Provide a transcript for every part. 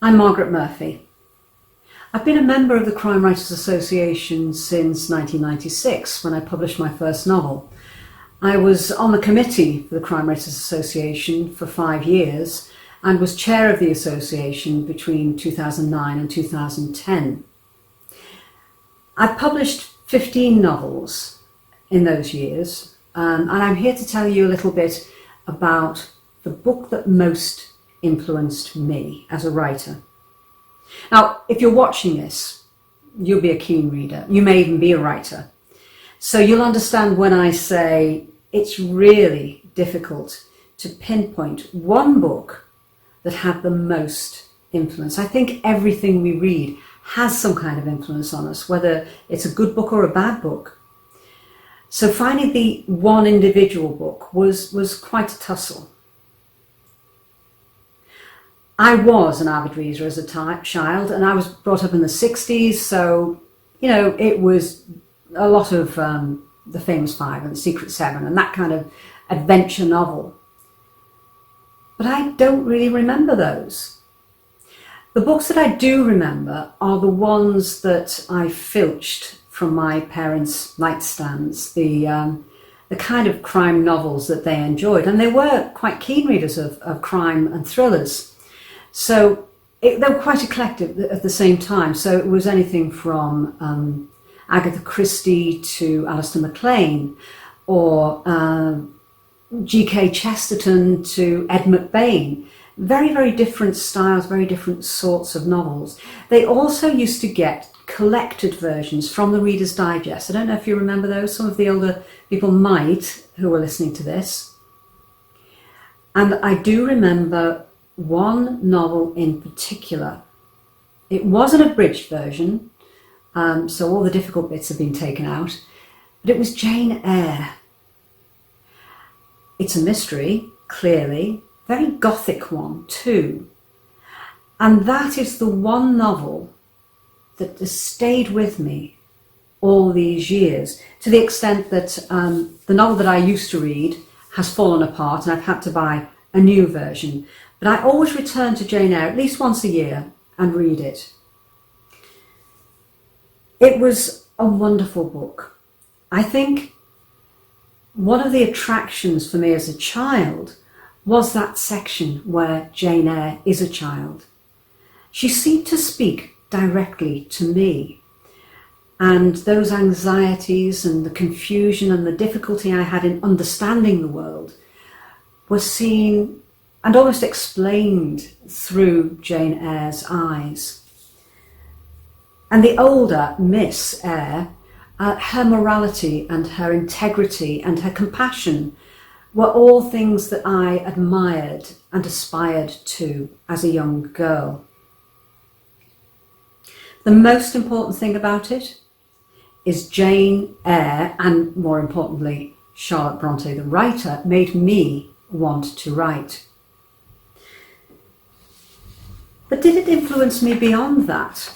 I'm Margaret Murphy. I've been a member of the Crime Writers Association since 1996 when I published my first novel. I was on the committee for the Crime Writers Association for 5 years and was chair of the association between 2009 and 2010. I've published 15 novels in those years, and I'm here to tell you a little bit about the book that most influenced me as a writer. Now, if you're watching this, you'll be a keen reader. You may even be a writer. So you'll understand when I say it's really difficult to pinpoint one book that had the most influence. I think everything we read has some kind of influence on us, whether it's a good book or a bad book. So finding the one individual book was quite a tussle. I was an avid reader as a child, and I was brought up in the 60s, so, it was a lot of The Famous Five and The Secret Seven and that kind of adventure novel. But I don't really remember those. The books that I do remember are the ones that I filched from my parents' nightstands, the kind of crime novels that they enjoyed, and they were quite keen readers of crime and thrillers. So they were quite eclectic at the same time. So it was anything from Agatha Christie to Alistair MacLean, or G.K. Chesterton to Ed McBain. Very, very different styles, very different sorts of novels. They also used to get collected versions from the Reader's Digest. I don't know if you remember those. Some of the older people might, who are listening to this. And I do remember one novel in particular. It was an abridged version, so all the difficult bits have been taken out, but it was Jane Eyre. It's a mystery, clearly, very gothic one too, and that is the one novel that has stayed with me all these years, to the extent that the novel that I used to read has fallen apart and I've had to buy a new version. But I always return to Jane Eyre at least once a year and read it. It was a wonderful book. I think one of the attractions for me as a child was that section where Jane Eyre is a child. She seemed to speak directly to me, and those anxieties and the confusion and the difficulty I had in understanding the world was seen and almost explained through Jane Eyre's eyes. And the older Miss Eyre, her morality and her integrity and her compassion were all things that I admired and aspired to as a young girl. The most important thing about it is Jane Eyre, and more importantly, Charlotte Bronte, the writer, made me want to write. But did it influence me beyond that?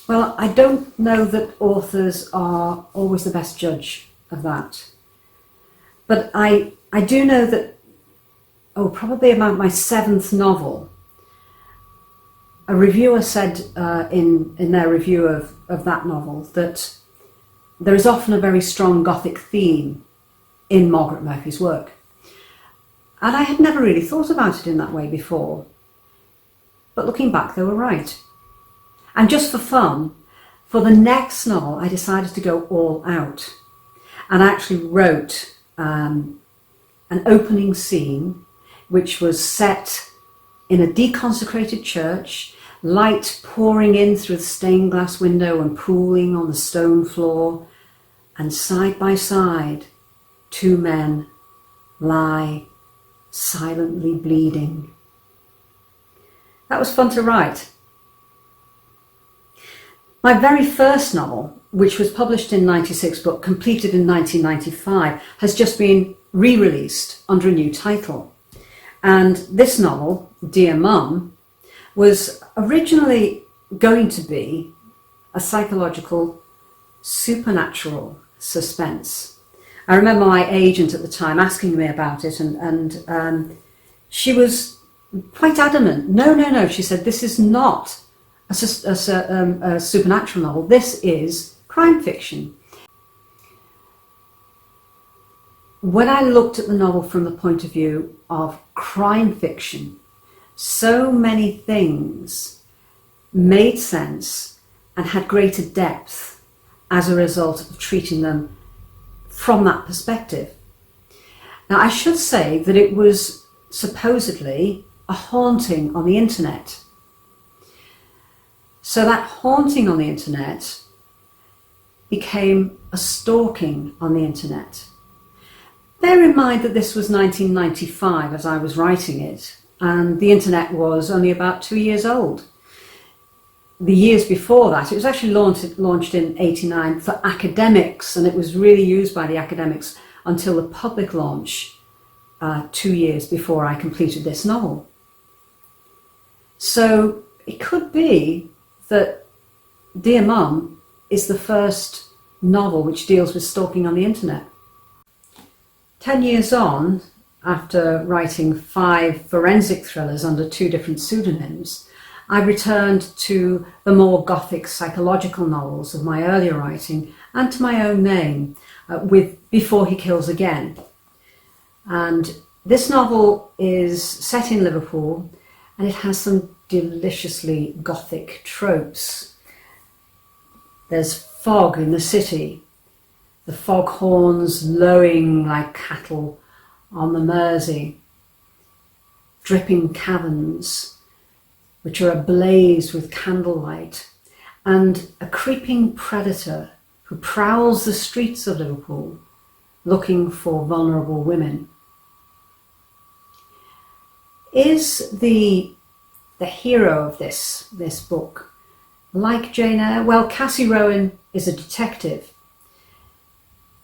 Well, I don't know that authors are always the best judge of that. But I do know that, probably about my 7th novel, a reviewer said in their review of that novel that there is often a very strong Gothic theme in Margaret Murphy's work. And I had never really thought about it in that way before. But looking back, they were right. And just for fun, for the next novel, I decided to go all out. And I actually wrote an opening scene which was set in a deconsecrated church, light pouring in through the stained glass window and pooling on the stone floor, and side by side, 2 men lie silently bleeding. That was fun to write. My very first novel, which was published in 96 but completed in 1995, has just been re-released under a new title. And this novel, Dear Mum, was originally going to be a psychological, supernatural suspense. I remember my agent at the time asking me about it, and she was quite adamant. No, she said, this is not a supernatural novel. This is crime fiction. When I looked at the novel from the point of view of crime fiction, so many things made sense and had greater depth as a result of treating them from that perspective. Now, I should say that it was supposedly a haunting on the internet. So that haunting on the internet became a stalking on the internet. Bear in mind that this was 1995 as I was writing it, and the internet was only about 2 years old. The years before that, it was actually launched in '89 for academics, and it was really used by the academics until the public launch 2 years before I completed this novel. So it could be that Dear Mum is the first novel which deals with stalking on the internet. 10 years on, after writing 5 forensic thrillers under 2 different pseudonyms, I returned to the more gothic psychological novels of my earlier writing and to my own name with Before He Kills Again. And this novel is set in Liverpool, and it has some deliciously gothic tropes. There's fog in the city, the foghorns lowing like cattle on the Mersey, dripping caverns which are ablaze with candlelight, and a creeping predator who prowls the streets of Liverpool looking for vulnerable women. Is the hero of this book like Jane Eyre? Well, Cassie Rowan is a detective.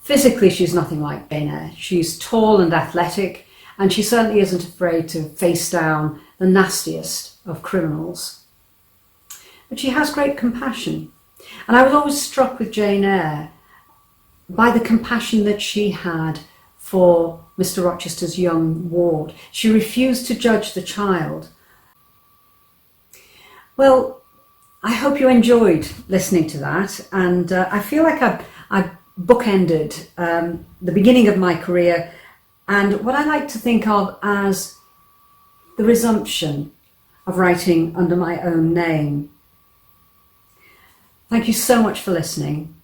Physically, she's nothing like Jane Eyre. She's tall and athletic, and she certainly isn't afraid to face down the nastiest of criminals. But she has great compassion. And I was always struck with Jane Eyre by the compassion that she had for Mr. Rochester's young ward. She refused to judge the child. Well, I hope you enjoyed listening to that, and I feel like I bookended the beginning of my career and what I like to think of as the resumption of writing under my own name. Thank you so much for listening.